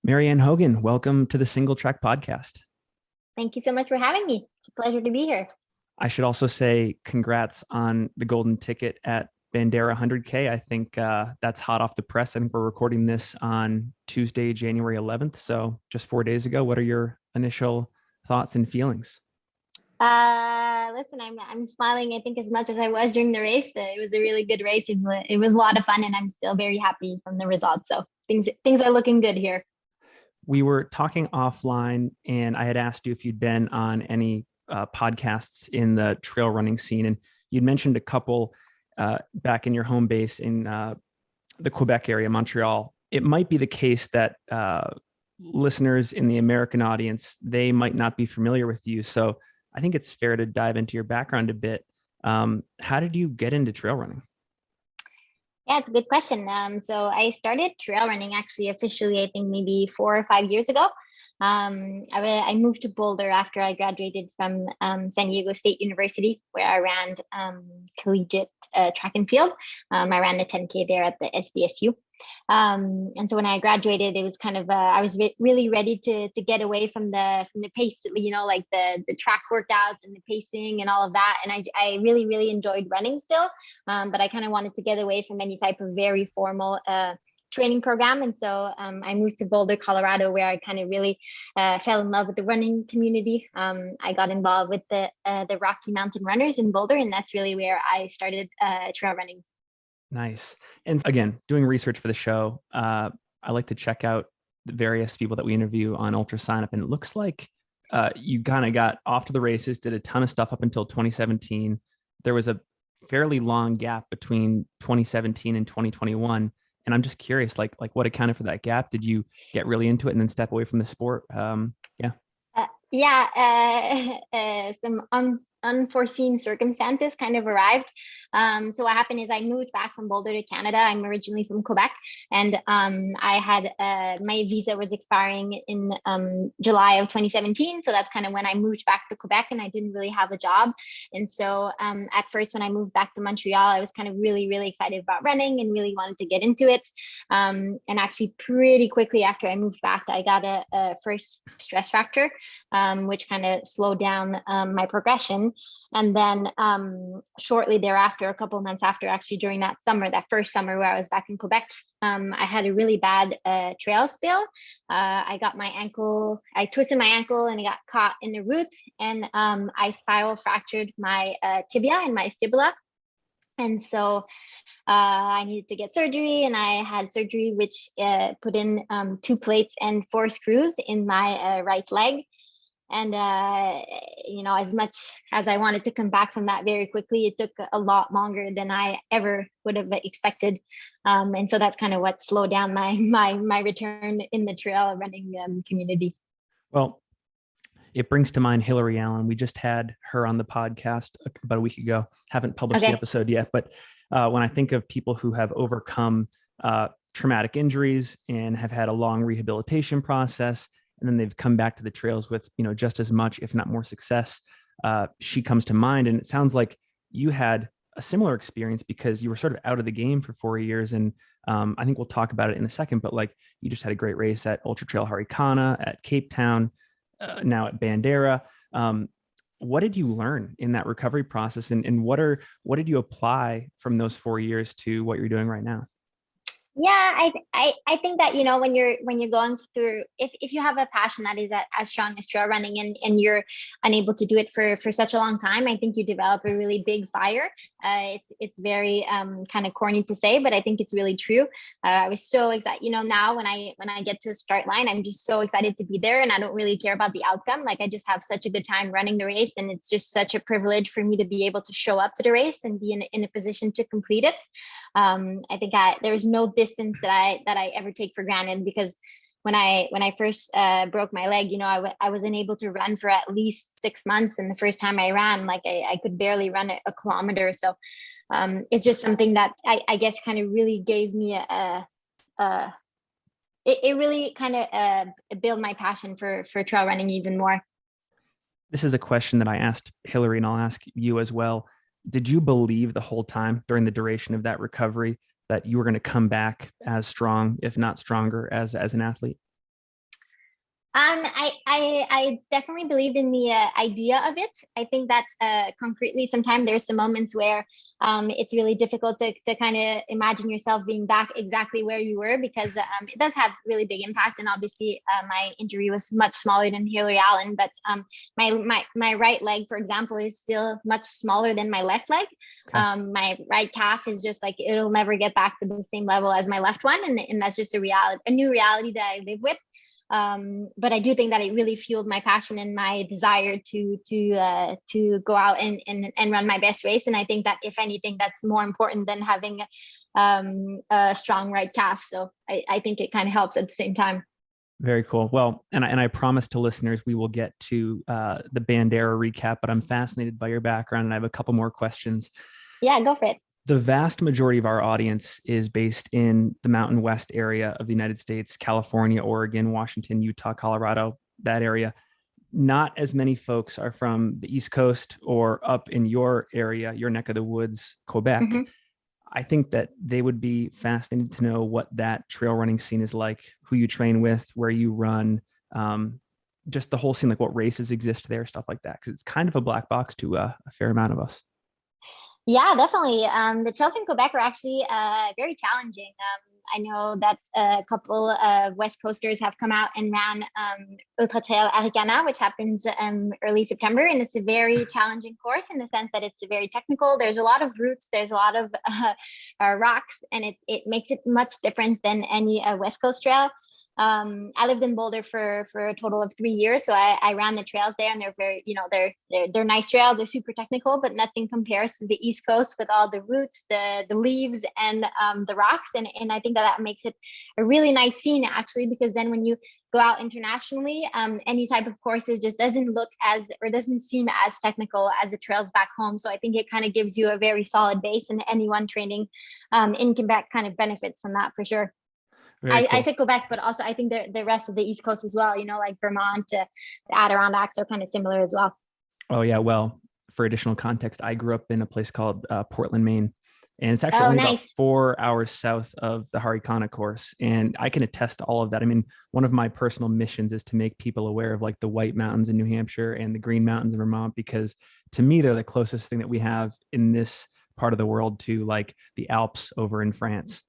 Marianne Hogan, welcome to the Single Track Podcast. Thank you so much for having me. It's a pleasure to be here. I should also say congrats on the golden ticket at Bandera 100K. I think that's hot off the press. I think we're recording this on Tuesday, January 11th. So just 4 days ago. What are your initial thoughts and feelings? Listen, I'm smiling. I think as much as I was during the race. It was a really good race. It was a lot of fun, and I'm still very happy from the results. So things are looking good here. We were talking offline, and I had asked you if you'd been on any podcasts in the trail running scene, and you'd mentioned a couple back in your home base in the Quebec area, Montreal. It might be the case that listeners in the American audience, they might not be familiar with you. So I think it's fair to dive into your background a bit. How did you get into trail running? Yeah, it's a good question. So I started trail running actually officially, I think maybe 4 or 5 years ago. I moved to Boulder after I graduated from San Diego State University, where I ran collegiate track and field. I ran the 10K there at the SDSU. And so when I graduated, it was kind of I was really ready to get away from the pace, like the track workouts and the pacing and all of that. And I really enjoyed running still, but I kind of wanted to get away from any type of very formal training program. And so I moved to Boulder, Colorado, where I kind of really fell in love with the running community. I got involved with the Rocky Mountain Runners in Boulder, and that's really where I started trail running. Nice. And again, doing research for the show, I like to check out the various people that we interview on Ultra Sign Up. And it looks like you kind of got off to the races, did a ton of stuff up until 2017. There was a fairly long gap between 2017 and 2021. And I'm just curious, like what accounted for that gap? Did you get really into it and then step away from the sport? Yeah. Some unforeseen circumstances kind of arrived. So what happened is I moved back from Boulder to Canada. I'm originally from Quebec, and I had my visa was expiring in July of 2017. So that's kind of when I moved back to Quebec, and I didn't really have a job. And so at first, when I moved back to Montreal, I was kind of really excited about running and really wanted to get into it. And actually, pretty quickly after I moved back, I got a first stress fracture. Which kind of slowed down my progression. And then shortly thereafter, a couple of months after, actually during that first summer where I was back in Quebec, I had a really bad trail spill. I twisted my ankle and it got caught in the root, and I spiral fractured my tibia and my fibula. And so I needed to get surgery, and I had surgery which put in 2 plates and 4 screws in my right leg. And, as much as I wanted to come back from that very quickly, it took a lot longer than I ever would have expected. And so that's kind of what slowed down my return in the trail running community. Well, it brings to mind Hillary Allen. We just had her on the podcast about a week ago. Haven't published the episode yet, but when I think of people who have overcome traumatic injuries and have had a long rehabilitation process, and then they've come back to the trails with, just as much, if not more success, she comes to mind. And it sounds like you had a similar experience because you were sort of out of the game for 4 years. And I think we'll talk about it in a second, but like you just had a great race at Ultra Trail Haricana, at Cape Town, now at Bandera. What did you learn in that recovery process? And what did you apply from those 4 years to what you're doing right now? Yeah, I think that when you're going through, if you have a passion that is as strong as trail running, and you're unable to do it for such a long time, I think you develop a really big fire. It's very kind of corny to say, but I think it's really true. I was so excited. Now when I get to a start line, I'm just so excited to be there, and I don't really care about the outcome. Like, I just have such a good time running the race, and it's just such a privilege for me to be able to show up to the race and be in a position to complete it. I think there's no distance that I ever take for granted, because when I first broke my leg, I wasn't able to run for at least 6 months, and the first time I ran, like I could barely run a kilometer. So it's just something that I guess kind of really gave me it really kind of built my passion for trail running even more. This is a question that I asked Hillary, and I'll ask you as well. Did you believe the whole time during the duration of that recovery that you were going to come back as strong, if not stronger, as an athlete? I definitely believed in the idea of it. I think that concretely, sometimes there's some moments where it's really difficult to kind of imagine yourself being back exactly where you were, because it does have really big impact. And obviously, my injury was much smaller than Hillary Allen, but my right leg, for example, is still much smaller than my left leg. Okay. My right calf is just like, it'll never get back to the same level as my left one, and that's just a new reality that I live with. But I do think that it really fueled my passion and my desire to go out and run my best race. And I think that if anything, that's more important than having a strong right calf. So I think it kind of helps at the same time. Very cool. Well, and I promise to listeners, we will get to the Bandera recap, but I'm fascinated by your background and I have a couple more questions. Yeah, go for it. The vast majority of our audience is based in the Mountain West area of the United States, California, Oregon, Washington, Utah, Colorado, that area. Not as many folks are from the East Coast or up in your area, your neck of the woods, Quebec. Mm-hmm. I think that they would be fascinated to know what that trail running scene is like, who you train with, where you run, just the whole scene, like what races exist there, stuff like that. Because it's kind of a black box to a fair amount of us. Yeah, definitely. The trails in Quebec are actually very challenging. I know that a couple of West Coasters have come out and ran Ultra Trail Aricana, which happens early September. And it's a very challenging course in the sense that it's very technical. There's a lot of routes, there's a lot of rocks, and it makes it much different than any West Coast trail. I lived in Boulder for a total of 3 years. So I ran the trails there, and they're very, they're nice trails. They're super technical, but nothing compares to the East Coast with all the roots, the leaves, and the rocks. And I think that makes it a really nice scene, actually, because then when you go out internationally, any type of courses just doesn't look as, or doesn't seem as technical as the trails back home. So I think it kind of gives you a very solid base, and anyone training in Quebec kind of benefits from that for sure. Cool. I said Quebec, but also I think the rest of the East Coast as well, like Vermont, the Adirondacks are kind of similar as well. Oh, yeah. Well, for additional context, I grew up in a place called Portland, Maine, and it's actually only about 4 hours south of the Haricana course. And I can attest to all of that. I mean, one of my personal missions is to make people aware of like the White Mountains in New Hampshire and the Green Mountains in Vermont, because to me, they're the closest thing that we have in this part of the world to like the Alps over in France.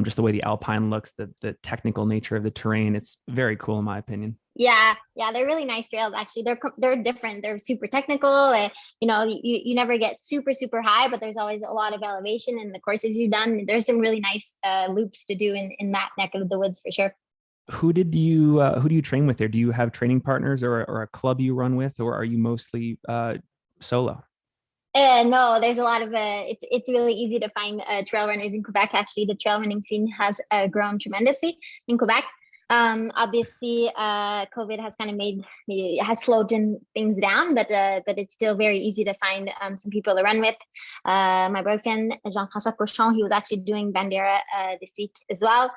Just the way the Alpine looks, the technical nature of the terrain. It's very cool in my opinion. Yeah, they're really nice trails. Actually, they're different. They're super technical. You never get super high, but there's always a lot of elevation. And the courses you've done, there's some really nice loops to do in that neck of the woods for sure. Who do you train with there? Do you have training partners or a club you run with, or are you mostly solo? No, there's a lot of it's really easy to find trail runners in Quebec. Actually, the trail running scene has grown tremendously in Quebec. Obviously, COVID has kind of has slowed things down, but it's still very easy to find some people to run with. My boyfriend, Jean-François Cochon, he was actually doing Bandera this week as well.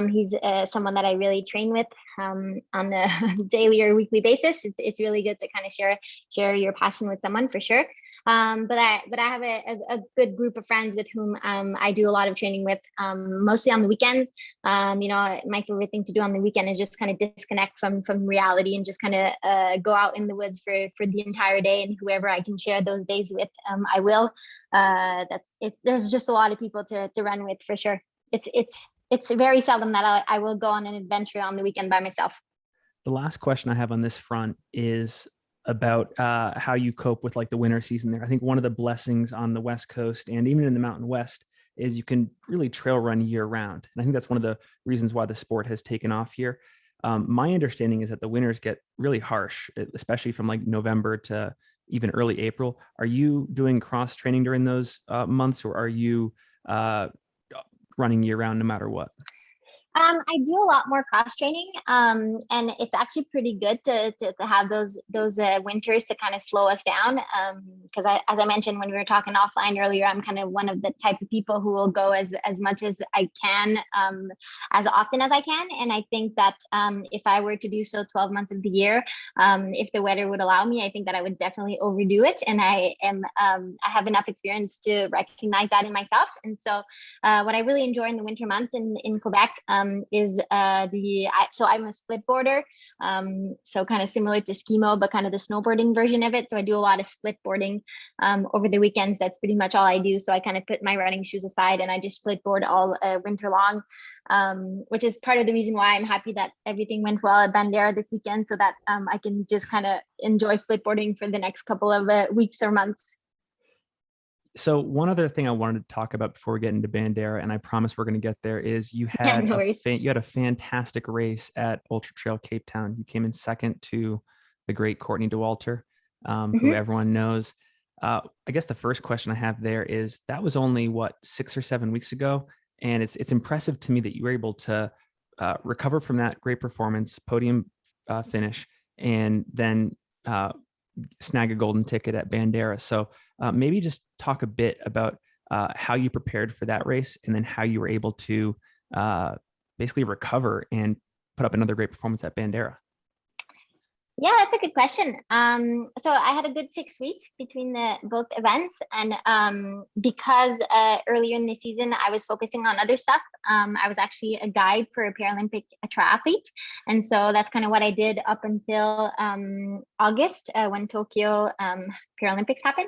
He's someone that I really train with on a daily or weekly basis. It's really good to kind of share your passion with someone for sure. But I have a good group of friends with whom I do a lot of training with, mostly on the weekends. My favorite thing to do on the weekend is just kind of disconnect from reality and just kind of go out in the woods for the entire day, and whoever I can share those days with, I will. That's it. There's just a lot of people to run with for sure. It's very seldom that I will go on an adventure on the weekend by myself. The last question I have on this front is about how you cope with like the winter season there. I think one of the blessings on the West Coast and even in the Mountain West is you can really trail run year round. And I think that's one of the reasons why the sport has taken off here. My understanding is that the winters get really harsh, especially from like November to even early April. Are you doing cross training during those months, or are you running year round no matter what? I do a lot more cross training, and it's actually pretty good to have those winters to kind of slow us down. Because as I mentioned when we were talking offline earlier, I'm kind of one of the type of people who will go as much as I can, as often as I can. And I think that if I were to do so 12 months of the year, if the weather would allow me, I think that I would definitely overdo it. And I have enough experience to recognize that in myself. And so what I really enjoy in the winter months in Quebec, so I'm a split boarder. So kind of similar to skimo, but kind of the snowboarding version of it. So I do a lot of split boarding over the weekends. That's pretty much all I do. So I kind of put my running shoes aside and I just split board all winter long, which is part of the reason why I'm happy that everything went well at Bandera this weekend, so that I can just kind of enjoy split boarding for the next couple of weeks or months. So one other thing I wanted to talk about before we get into Bandera, and I promise we're going to get there, is you had you had a fantastic race at Ultra Trail Cape Town. You came in second to the great Courtney Dauwalter, who everyone knows. I guess the first question I have there is, that was only 6 or 7 weeks ago, and it's impressive to me that you were able to recover from that great performance, podium finish, and then snag a golden ticket at Bandera. So maybe just talk a bit about how you prepared for that race, and then how you were able to basically recover and put up another great performance at Bandera. Yeah, that's a good question. So I had a good 6 weeks between both events, and because earlier in the season I was focusing on other stuff. I was actually a guide for a Paralympic triathlete, and so that's kind of what I did up until August when Tokyo Paralympics happened.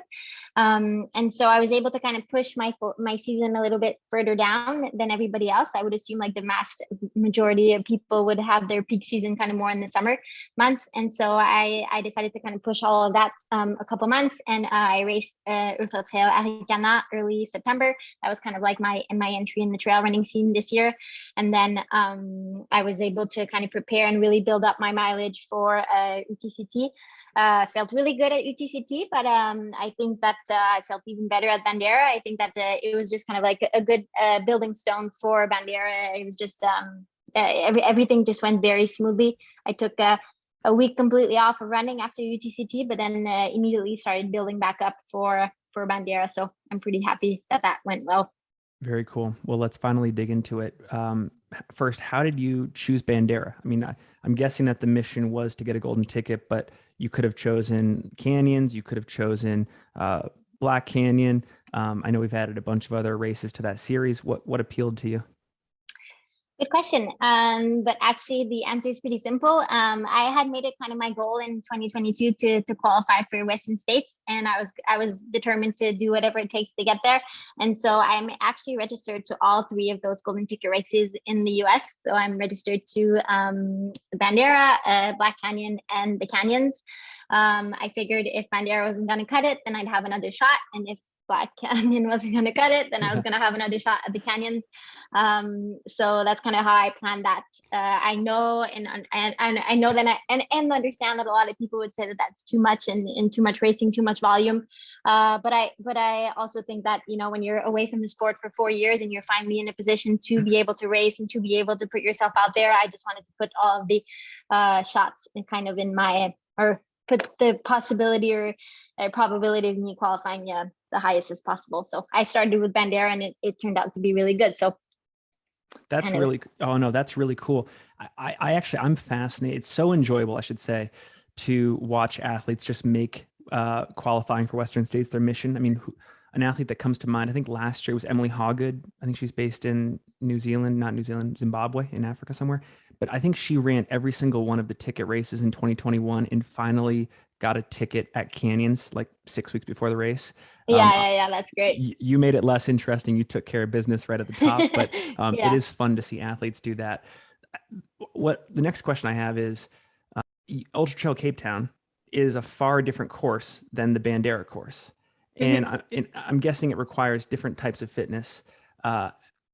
And so I was able to kind of push my season a little bit further down than everybody else. I would assume like the vast majority of people would have their peak season kind of more in the summer months. And so I decided to kind of push all of that a couple months, and I raced Ultra Trail Arikana early September. That was kind of like my entry in the trail running scene this year. And then I was able to kind of prepare and really build up my mileage for UTCT. Felt really good at UTCT, but I think that I felt even better at Bandera. I think that it was just kind of like a good building stone for Bandera. It was just everything just went very smoothly. I took a week completely off of running after UTCT, but then immediately started building back up for Bandera. So I'm pretty happy that went well. Very cool. Well, let's finally dig into it. First, how did you choose Bandera? I mean, I'm guessing that the mission was to get a golden ticket, but you could have chosen canyons. You could have chosen Black Canyon. I know we've added a bunch of other races to that series. What appealed to you? Good question. But actually the answer is pretty simple. I had made it kind of my goal in 2022 to qualify for Western States, and I was determined to do whatever it takes to get there. And so I'm actually registered to all 3 of those golden ticket races in the US. So I'm registered to Bandera, Black Canyon, and the Canyons. I figured if Bandera wasn't going to cut it, then I'd have another shot. And if Black Canyon wasn't going to cut it, then I was going to have another shot at the Canyons. So that's kind of how I planned that. I know and I know that and understand that a lot of people would say that that's too much and too much racing, too much volume. But I also think that, you know, when you're away from the sport for 4 years and you're finally in a position to be able to race and to be able to put yourself out there, I just wanted to put all of the shots in kind of in my, or put the possibility or probability of me qualifying the highest as possible. So I started with Bandera, and it turned out to be really good. So that's really, that's really cool. I'm fascinated. It's so enjoyable, I should say, to watch athletes just make qualifying for Western States their mission. I mean, an athlete that comes to mind, I think last year was Emily Hawgood. I think she's based in Zimbabwe, in Africa somewhere. But I think she ran every single one of the ticket races in 2021 and finally got a ticket at Canyons like 6 weeks before the race. Yeah, that's great. You made it less interesting. You took care of business right at the top, but It is fun to see athletes do that. What the next question I have is, Ultra Trail Cape Town is a far different course than the Bandera course. And I'm guessing it requires different types of fitness.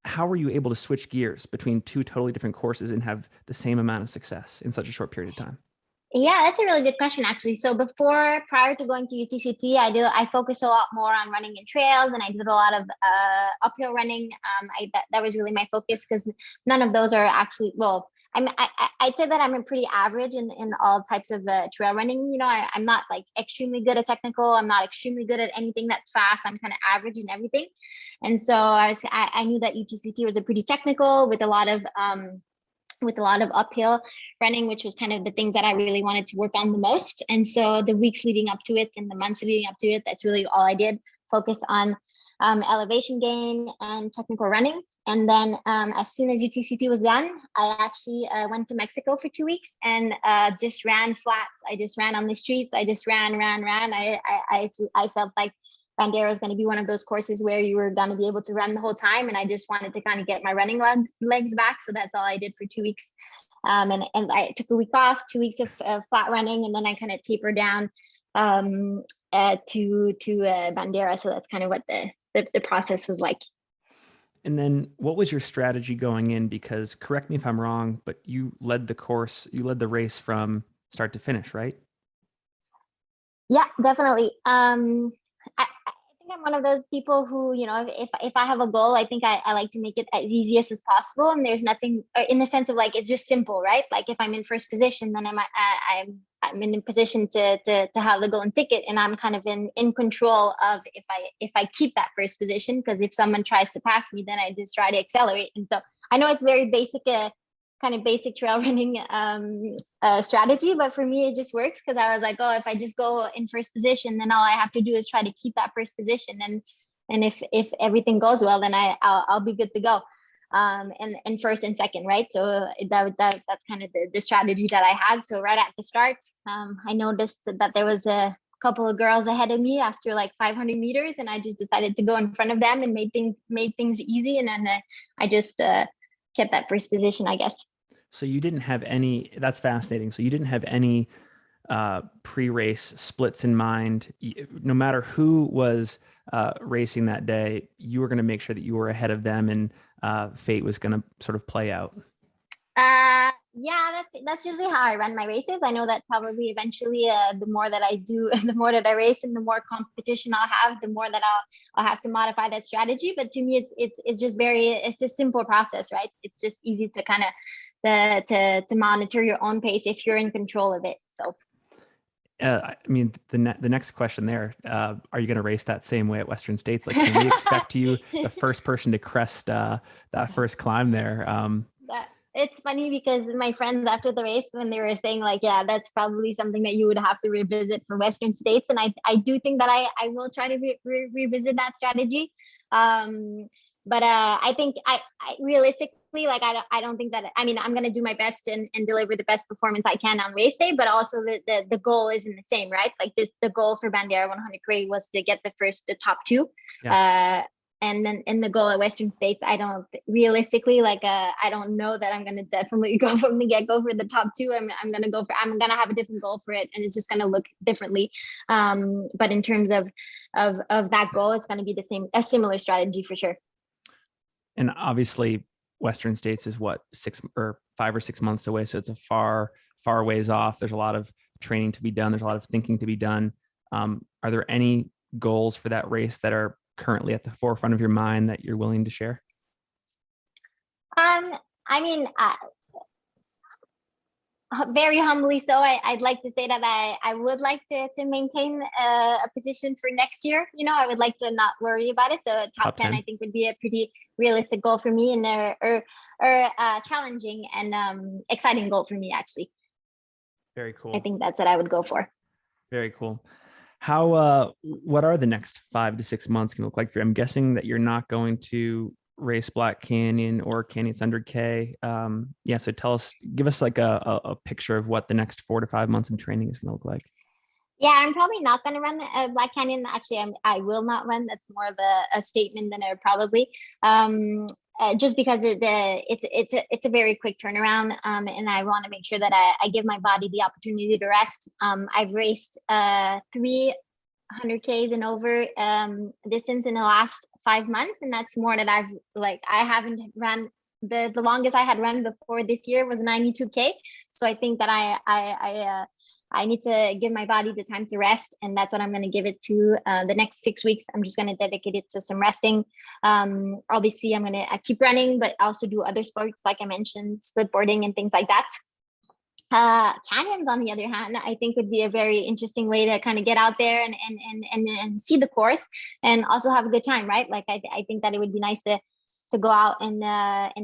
How were you able to switch gears between 2 totally different courses and have the same amount of success in such a short period of time? Yeah, that's a really good question, actually. So prior to going to UTCT, I focused a lot more on running in trails, and I did a lot of uphill running. That was really my focus, because none of those are actually, well, I'd say that I'm a pretty average in all types of trail running. You know, I'm not like extremely good at technical. I'm not extremely good at anything that's fast. I'm kind of average in everything. And so I knew that UTCT was a pretty technical with a lot of uphill running, which was kind of the things that I really wanted to work on the most. And so the weeks leading up to it and the months leading up to it, that's really all I did, focus on elevation gain, and technical running. And then as soon as UTCT was done, I actually went to Mexico for 2 weeks and just ran flats. I just ran on the streets. I just ran. I felt like Bandera is going to be one of those courses where you were going to be able to run the whole time. And I just wanted to kind of get my running legs back. So that's all I did for 2 weeks. And I took a week off, 2 weeks of flat running, and then I kind of tapered down to Bandera. So that's kind of what the process was like. And then what was your strategy going in? Because correct me if I'm wrong, but you led the race from start to finish, right? Yeah, definitely. I think I'm one of those people who, if I have a goal, I think I like to make it as easy as possible. And there's nothing in the sense of like, it's just simple, right? Like if I'm in first position, then I'm in a position to have the golden ticket, and I'm kind of in control of if I keep that first position, because if someone tries to pass me, then I just try to accelerate. And so I know it's very basic, kind of basic trail running strategy, but for me it just works because I was like, oh, if I just go in first position, then all I have to do is try to keep that first position, and if everything goes well, then I'll be good to go. And first and second, right? So that's kind of the strategy that I had. So right at the start, I noticed that there was a couple of girls ahead of me after like 500 meters, and I just decided to go in front of them and made things easy, and then I just kept that first position, I guess. So you didn't have any, that's fascinating. So you didn't have any pre-race splits in mind. No matter who was racing that day, you were going to make sure that you were ahead of them, and fate was going to sort of play out. Yeah, that's usually how I run my races. I know that probably eventually, the more that I do, the more that I race, and the more competition I'll have, the more that I'll have to modify that strategy. But to me, it's just it's a simple process, right? It's just easy to kind of to monitor your own pace if you're in control of it. So. I mean, the next question there, are you going to race that same way at Western States? Like, can we expect you the first person to crest that first climb there? It's funny because my friends after the race, when they were saying like, yeah, that's probably something that you would have to revisit for Western States. And I do think that I will try to revisit that strategy. But I think I realistically, like, I don't think that, I mean, I'm going to do my best and deliver the best performance I can on race day, but also the goal isn't the same, right? Like the goal for Bandera 100K was to get the top two. Yeah. And then in the goal at Western States, I don't realistically, like, I don't know that I'm going to definitely go from the get go for the top two. I'm going to have a different goal for it, and it's just going to look differently. But in terms of that goal, it's going to be a similar strategy for sure. And obviously Western States is what, 5 or 6 months away. So it's a far ways off. There's a lot of training to be done. There's a lot of thinking to be done. Are there any goals for that race that are currently at the forefront of your mind that you're willing to share? I mean, very humbly so, I'd like to say that I would like to maintain a position for next year. I would like to not worry about it. So top 10, I think, would be a pretty realistic goal for me, and challenging and exciting goal for me, actually. Very cool. I think that's what I would go for. Very cool. What are the next 5 to 6 months going to look like for you? I'm guessing that you're not going to race Black Canyon or Canyons 100K. Yeah. So give us like a picture of what the next 4 to 5 months of training is going to look like. Yeah, I'm probably not going to run Black Canyon. Actually, I will not run. That's more of a statement than a probably. Just because it's a very quick turnaround, and I want to make sure that I give my body the opportunity to rest. I've raced 3 100Ks and over distance in the last 5 months, and that's more that I haven't run. The longest I had run before this year was 92K. So I think that I need to give my body the time to rest, and that's what I'm going to give it to. The next 6 weeks, I'm just going to dedicate it to some resting. Obviously, I'm going to keep running, but also do other sports, like I mentioned, splitboarding and things like that. Canyons, on the other hand, I think would be a very interesting way to kind of get out there and see the course, and also have a good time, right? Like I think that it would be nice to go out and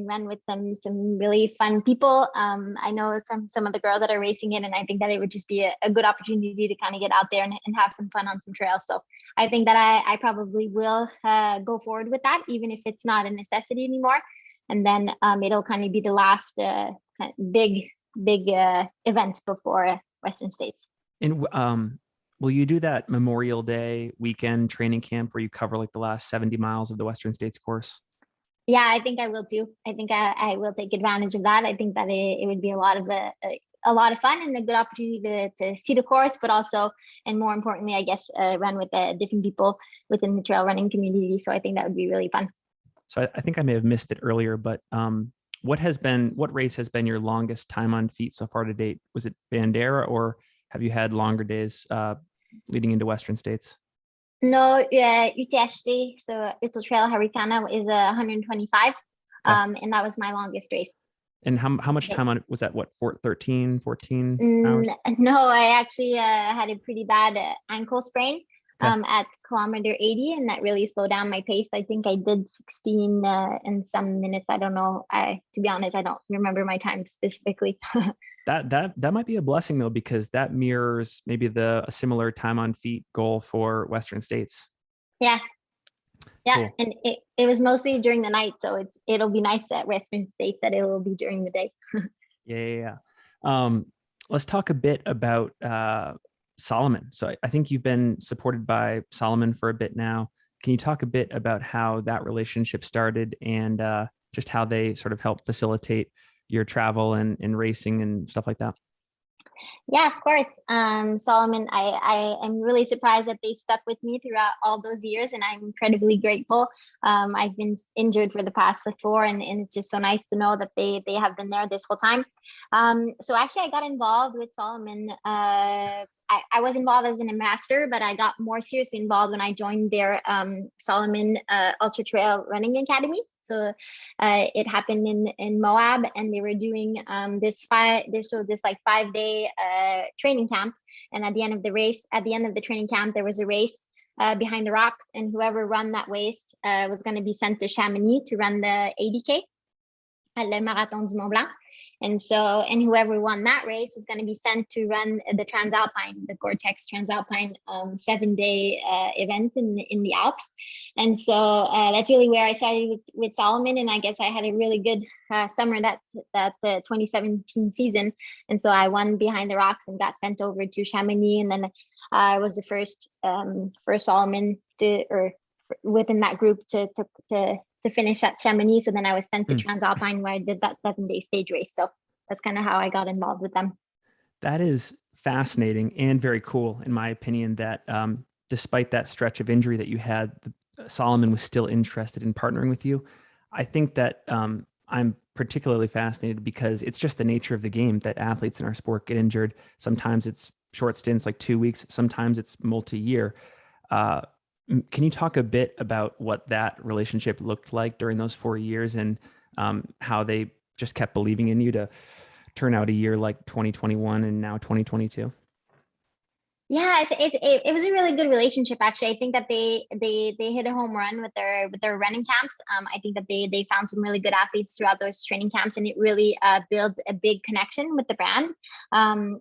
run with some really fun people. I know some of the girls that are racing it, and I think that it would just be a good opportunity to kind of get out there and have some fun on some trails. So I think that I probably will go forward with that, even if it's not a necessity anymore. And then it'll kind of be the last big event before Western States. And will you do that Memorial Day weekend training camp where you cover like the last 70 miles of the Western States course? Yeah, I think I will too. I think I will take advantage of that. I think that it would be a lot of fun and a good opportunity to see the course, but also, and more importantly, I guess, run with different people within the trail running community. So I think that would be really fun. So I think I may have missed it earlier, but what race has been your longest time on feet so far to date? Was it Bandera, or have you had longer days leading into Western States? No, UTHC, so Ultra Trail Haricana, is 125, okay. And that was my longest race. And how much time on it was that? What, 13, 14 hours? No, I actually had a pretty bad ankle sprain at kilometer 80, and that really slowed down my pace. I think I did 16 and some minutes. I don't know. To be honest, I don't remember my time specifically. That might be a blessing though, because that mirrors maybe a similar time on feet goal for Western States. Yeah. Cool. And it was mostly during the night, so it'll be nice at Western States that it will be during the day. Yeah. Let's talk a bit about Salomon. So I think you've been supported by Salomon for a bit now. Can you talk a bit about how that relationship started and just how they sort of help facilitate your travel and racing and stuff like that? Yeah, of course. Salomon, I am really surprised that they stuck with me throughout all those years, and I'm incredibly grateful. I've been injured for the past 4, and it's just so nice to know that they have been there this whole time. So actually, I got involved with Salomon. I was involved as an ambassador, but I got more seriously involved when I joined their Salomon Ultra Trail Running Academy. So it happened in Moab, and they were doing this 5-day training camp. And at the end of the training camp, there was a race behind the rocks, and whoever run that race was going to be sent to Chamonix to run the 80K at Le Marathon du Mont Blanc. And whoever won that race was going to be sent to run the Transalpine, the Gore-Tex Transalpine 7-day event in the Alps. And so that's really where I started with Salomon. And I guess I had a really good summer that 2017 season. And so I won behind the rocks and got sent over to Chamonix. And then I was the first Salomon within that group to finish at Chamonix. So then I was sent to Transalpine, where I did that 7-day stage race. So that's kind of how I got involved with them. That is fascinating and very cool, in my opinion, that despite that stretch of injury that you had, Salomon was still interested in partnering with you. I think that I'm particularly fascinated because it's just the nature of the game that athletes in our sport get injured. Sometimes it's short stints, like 2 weeks. Sometimes it's multi-year. Can you talk a bit about what that relationship looked like during those 4 years and how they just kept believing in you to turn out a year like 2021 and now 2022? Yeah, it was a really good relationship, actually. I think that they hit a home run with their running camps. I think that they found some really good athletes throughout those training camps, and it really builds a big connection with the brand.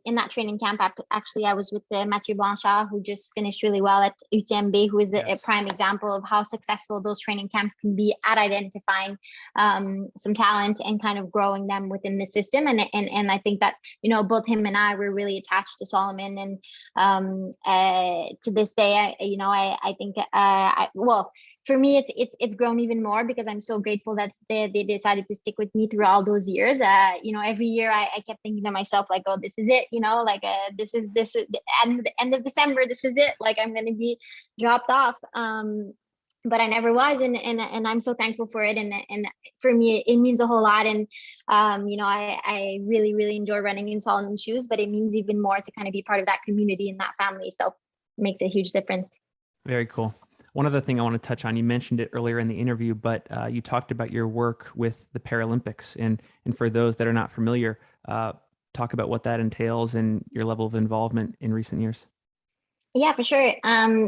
In that training camp, actually, I was with Mathieu Blanchard, who just finished really well at UTMB, who is a prime example of how successful those training camps can be at identifying some talent and kind of growing them within the system. And I think that, both him and I were really attached to Salomon, and to this day, I think, for me, it's grown even more because I'm so grateful that they decided to stick with me through all those years. Every year I kept thinking to myself, like, oh, this is it, this is the end of December, this is it, like I'm going to be dropped off. But I never was, and I'm so thankful for it. And for me, it means a whole lot. And I really, really enjoy running in Salomon shoes, but it means even more to kind of be part of that community and that family. So it makes a huge difference. Very cool. One other thing I want to touch on, you mentioned it earlier in the interview, but you talked about your work with the Paralympics. And for those that are not familiar, talk about what that entails and your level of involvement in recent years. Yeah, for sure.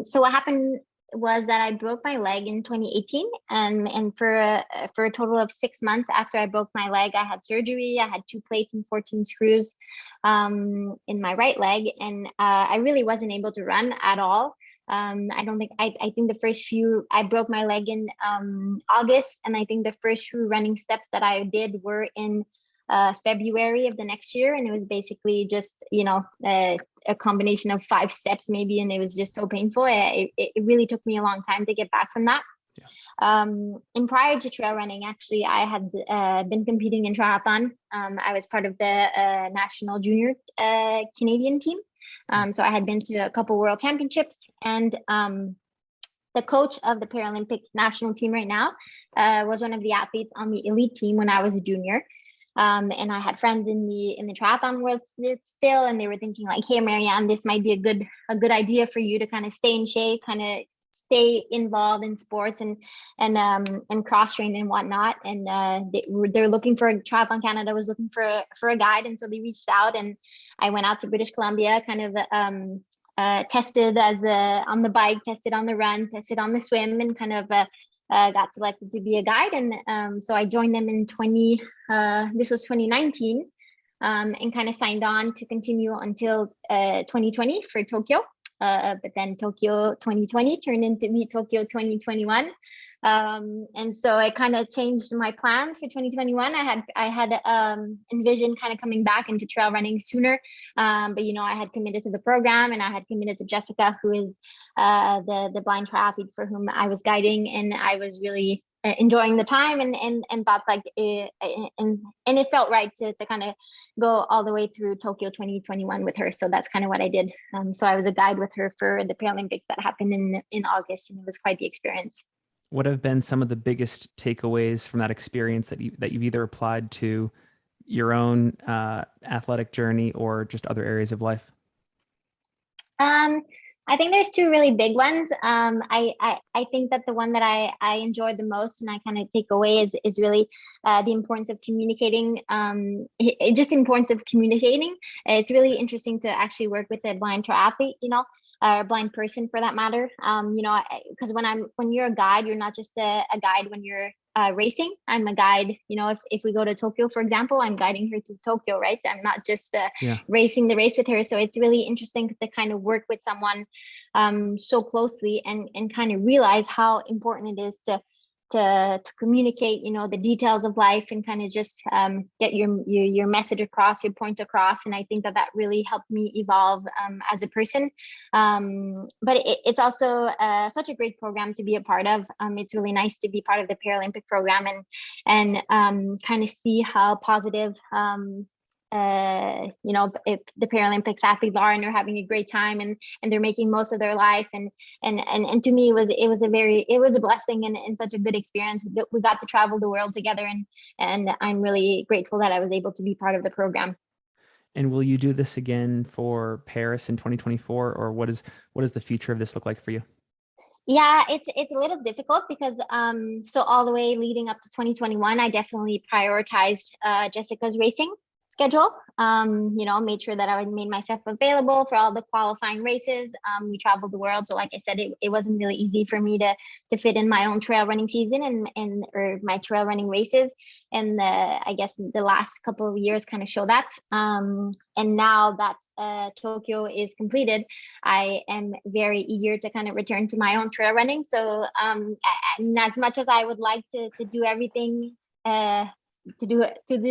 So what happened was that I broke my leg in 2018, and for a total of 6 months after I broke my leg, I had surgery. I had 2 plates and 14 screws in my right leg, and I really wasn't able to run at all. I think the first few, I broke my leg in August, and I think the first few running steps that I did were in February of the next year, and it was basically just a combination of 5 steps maybe, and it was just so painful. It really took me a long time to get back from that. Yeah. And prior to trail running, actually, I had been competing in triathlon. I was part of the national junior Canadian team. So I had been to a couple world championships, and the coach of the Paralympic national team right now was one of the athletes on the elite team when I was a junior. And I had friends in the triathlon world still, and they were thinking like, "Hey, Marianne, this might be a good idea for you to kind of stay in shape, kind of stay involved in sports and cross train and whatnot." And they're looking for Triathlon Canada was looking for a guide, and so they reached out, and I went out to British Columbia, kind of tested on the bike, tested on the run, tested on the swim, and kind of got selected to be a guide. And so I joined them in 2019, and kind of signed on to continue until 2020 for Tokyo. But then Tokyo 2020 turned into Tokyo 2021. And so I kind of changed my plans for 2021. I had envisioned kind of coming back into trail running sooner. But I had committed to the program, and I had committed to Jessica, who is the blind triathlete for whom I was guiding, and I was really enjoying the time and thought like and it felt right to kind of go all the way through Tokyo 2021 with her. So that's kind of what I did. So I was a guide with her for the Paralympics that happened in August, and it was quite the experience. What have been some of the biggest takeaways from that experience that you've either applied to your own athletic journey or just other areas of life? I think there's 2 really big ones. I think that the one that I enjoyed the most and I kind of take away is really the importance of communicating. Just importance of communicating. It's really interesting to actually work with a blind triathlete, or a blind person for that matter. Because when you're a guide, you're not just a guide when you're racing. I'm a guide. If we go to Tokyo, for example, I'm guiding her to Tokyo, right? I'm not just racing the race with her. So it's really interesting to kind of work with someone so closely and kind of realize how important it is to communicate, the details of life and kind of just get your message across, your point across. And I think that really helped me evolve as a person. But it's also such a great program to be a part of. It's really nice to be part of the Paralympic program and kind of see how positive if the Paralympics athletes are and they're having a great time and they're making most of their life. And to me, it was a blessing and such a good experience. We got to travel the world together, and I'm really grateful that I was able to be part of the program. And will you do this again for Paris in 2024, or what does the future of this look like for you? Yeah, it's a little difficult because so all the way leading up to 2021, I definitely prioritized Jessica's racing schedule. Made sure that I made myself available for all the qualifying races. We traveled the world, so like I said, it wasn't really easy for me to fit in my own trail running season or my trail running races. And I guess the last couple of years kind of show that. And now that Tokyo is completed, I am very eager to kind of return to my own trail running. So and as much as I would like to do everything, to do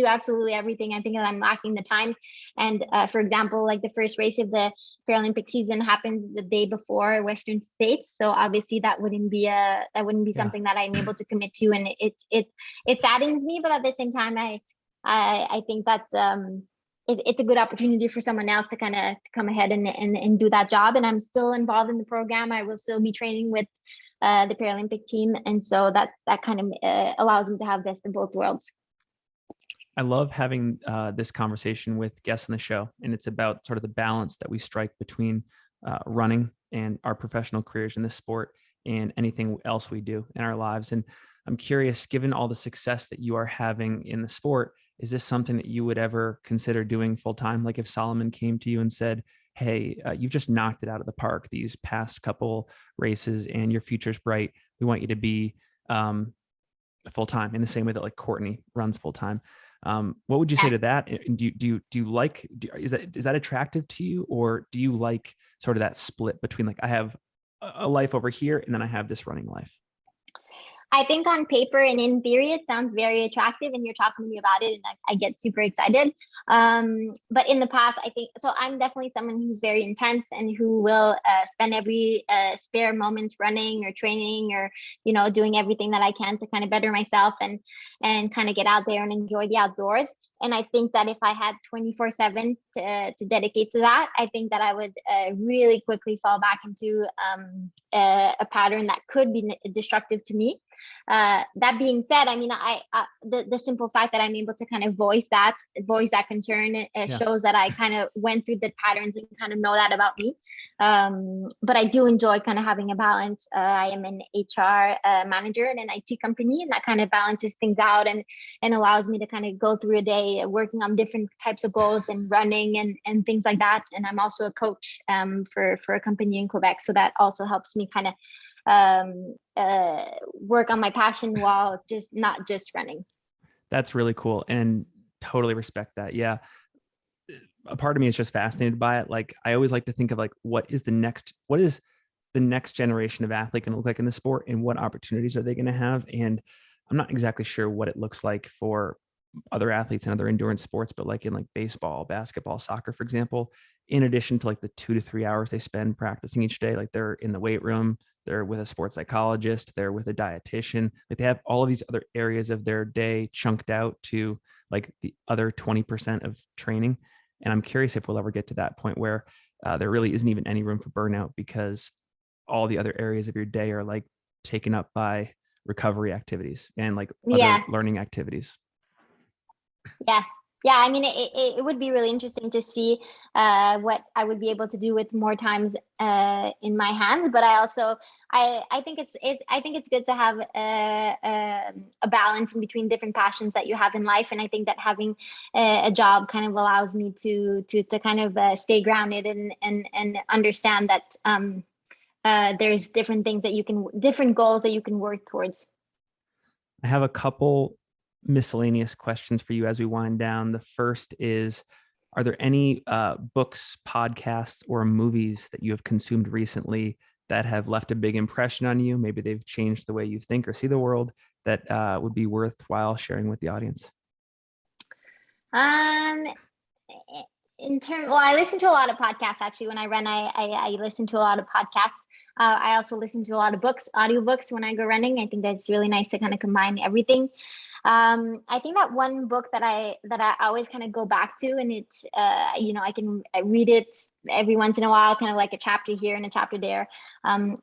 absolutely everything, I think that I'm lacking the time. And for example, like the first race of the Paralympic season happens the day before Western States, so obviously that wouldn't be something that I'm able to commit to, and it saddens me. But at the same time, I think that it's a good opportunity for someone else to kind of come ahead and do that job. And I'm still involved in the program. I will still be training with the Paralympic team, and so that kind of allows me to have best of both worlds. I love having this conversation with guests on the show, and it's about sort of the balance that we strike between running and our professional careers in this sport and anything else we do in our lives. And I'm curious, given all the success that you are having in the sport, is this something that you would ever consider doing full time? Like if Salomon came to you and said, hey, you've just knocked it out of the park these past couple races and your future's bright. We want you to be full time in the same way that like Courtney runs full time. What would you say to that? And is that attractive to you, or do you like sort of that split between like, I have a life over here and then I have this running life? I think on paper and in theory, it sounds very attractive, and you're talking to me about it, and I get super excited. But in the past, I think, so I'm definitely someone who's very intense and who will spend every spare moment running or training or, doing everything that I can to kind of better myself and kind of get out there and enjoy the outdoors. And I think that if I had 24/7 to dedicate to that, I think that I would really quickly fall back into a pattern that could be destructive to me. That being said, I mean, the simple fact that I'm able to kind of voice that concern shows that I kind of went through the patterns and kind of know that about me. But I do enjoy kind of having a balance. I am an HR manager in an IT company, and that kind of balances things out and allows me to kind of go through a day working on different types of goals and running and things like that. And I'm also a coach for a company in Quebec, so that also helps me kind of work on my passion while not just running. That's really cool, and totally respect that. Yeah, a part of me is just fascinated by it. Like, I always like to think of like, what is the next generation of athlete going to look like in the sport, and what opportunities are they going to have? And I'm not exactly sure what it looks like for other athletes and other endurance sports, but like in like baseball, basketball, soccer, for example, in addition to like the 2 to 3 hours they spend practicing each day, like they're in the weight room, they're with a sports psychologist, they're with a dietitian, like they have all of these other areas of their day chunked out to like the other 20% of training. And I'm curious if we'll ever get to that point where there really isn't even any room for burnout, because all the other areas of your day are like taken up by recovery activities and like other learning activities. Yeah. I mean, it would be really interesting to see what I would be able to do with more times in my hands. But I think it's good to have a balance in between different passions that you have in life. And I think that having a job kind of allows me to kind of stay grounded and understand that there's different goals that you can work towards. I have a couple miscellaneous questions for you as we wind down. The first is, are there any books, podcasts, or movies that you have consumed recently that have left a big impression on you? Maybe they've changed the way you think or see the world, that would be worthwhile sharing with the audience. I listen to a lot of podcasts. Actually, when I run, I listen to a lot of podcasts. I also listen to a lot of audiobooks when I go running. I think that's really nice to kind of combine everything. I think that one book that I always kind of go back to, and it's I read it every once in a while, kind of like a chapter here and a chapter there.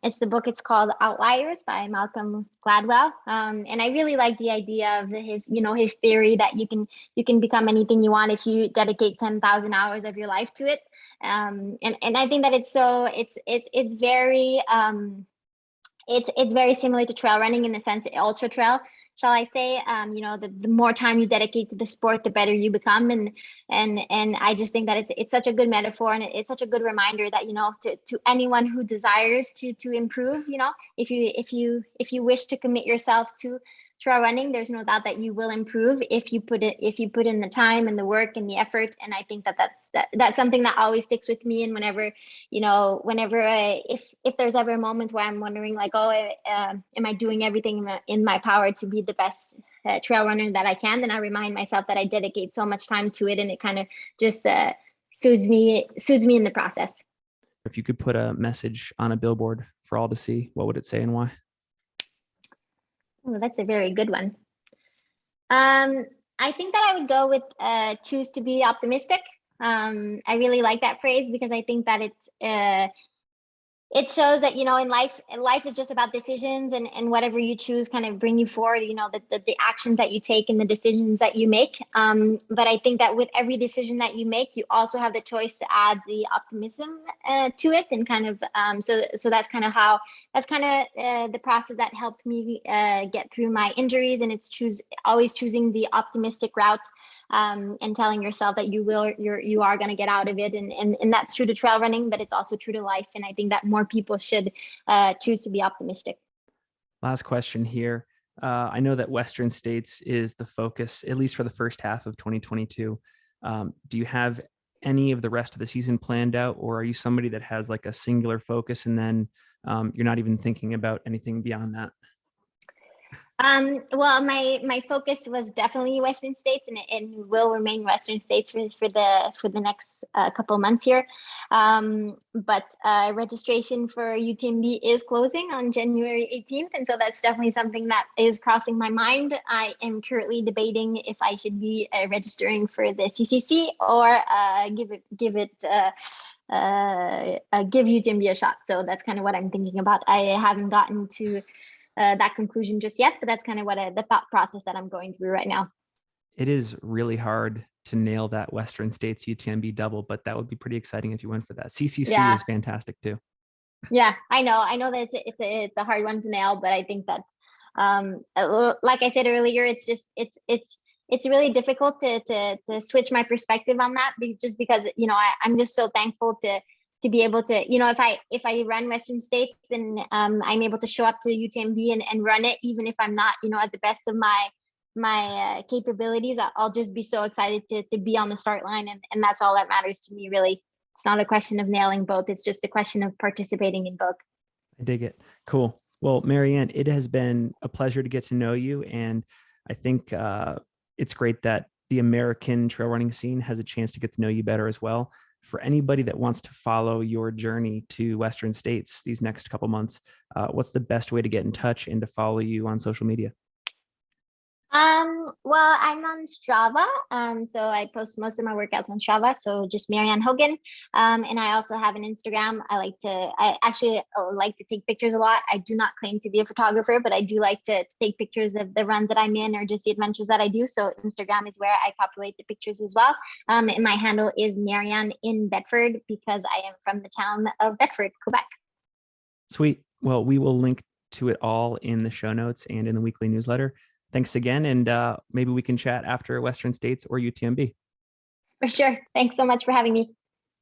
It's called Outliers by Malcolm Gladwell. And I really like the idea of his theory that you can become anything you want if you dedicate 10,000 hours of your life to it. And I think that it's very similar to trail running in the sense ultra trail, shall I say. The more time you dedicate to the sport, the better you become. And I just think that it's such a good metaphor, and it's such a good reminder that, to anyone who desires to improve, if you wish to commit yourself to trail running, there's no doubt that you will improve if you put in the time and the work and the effort. And I think that's something that always sticks with me. And whenever if there's ever a moment where I'm wondering like, am I doing everything in my power to be the best trail runner that I can, then I remind myself that I dedicate so much time to it, and it kind of just soothes me in the process. If you could put a message on a billboard for all to see, what would it say and why? Oh, that's a very good one. I think that I would go with choose to be optimistic. I really like that phrase because I think that it shows that, in life is just about decisions, and whatever you choose kind of bring you forward, the actions that you take and the decisions that you make. But I think that with every decision that you make, you also have the choice to add the optimism to it, and kind of so that's kind of the process that helped me get through my injuries. And it's always choosing the optimistic route and telling yourself that you are going to get out of it. And that's true to trail running, but it's also true to life. And I think that more people should choose to be optimistic. Last question here. I know that Western States is the focus, at least for the first half of 2022. Do you have any of the rest of the season planned out, or are you somebody that has like a singular focus and then you're not even thinking about anything beyond that? Well, my focus was definitely Western States, and will remain Western States for the next couple of months here. But registration for UTMB is closing on January 18th, and so that's definitely something that is crossing my mind. I am currently debating if I should be registering for the CCC or give UTMB a shot. So that's kind of what I'm thinking about. I haven't gotten to that conclusion just yet, but that's kind of what the thought process that I'm going through right now. It is really hard to nail that Western States UTMB double, but that would be pretty exciting if you went for that. CCC is fantastic too. Yeah, I know that it's a hard one to nail, but I think that like I said earlier, it's really difficult to switch my perspective on that, just because I'm just so thankful to be able to, if I run Western States and I'm able to show up to UTMB and run it, even if I'm not, at the best of my capabilities, I'll just be so excited to be on the start line. And that's all that matters to me, really. It's not a question of nailing both. It's just a question of participating in both. I dig it. Cool. Well, Marianne, it has been a pleasure to get to know you. And I think it's great that the American trail running scene has a chance to get to know you better as well. For anybody that wants to follow your journey to Western States these next couple months, what's the best way to get in touch and to follow you on social media? Well, I'm on Strava. So I post most of my workouts on Strava. So just Marianne Hogan. And I also have an Instagram. I actually like to take pictures a lot. I do not claim to be a photographer, but I do like to take pictures of the runs that I'm in or just the adventures that I do. So Instagram is where I populate the pictures as well. And my handle is Marianne in Bedford, because I am from the town of Bedford, Quebec. Sweet. Well, we will link to it all in the show notes and in the weekly newsletter. Thanks again. And maybe we can chat after Western States or UTMB. For sure. Thanks so much for having me.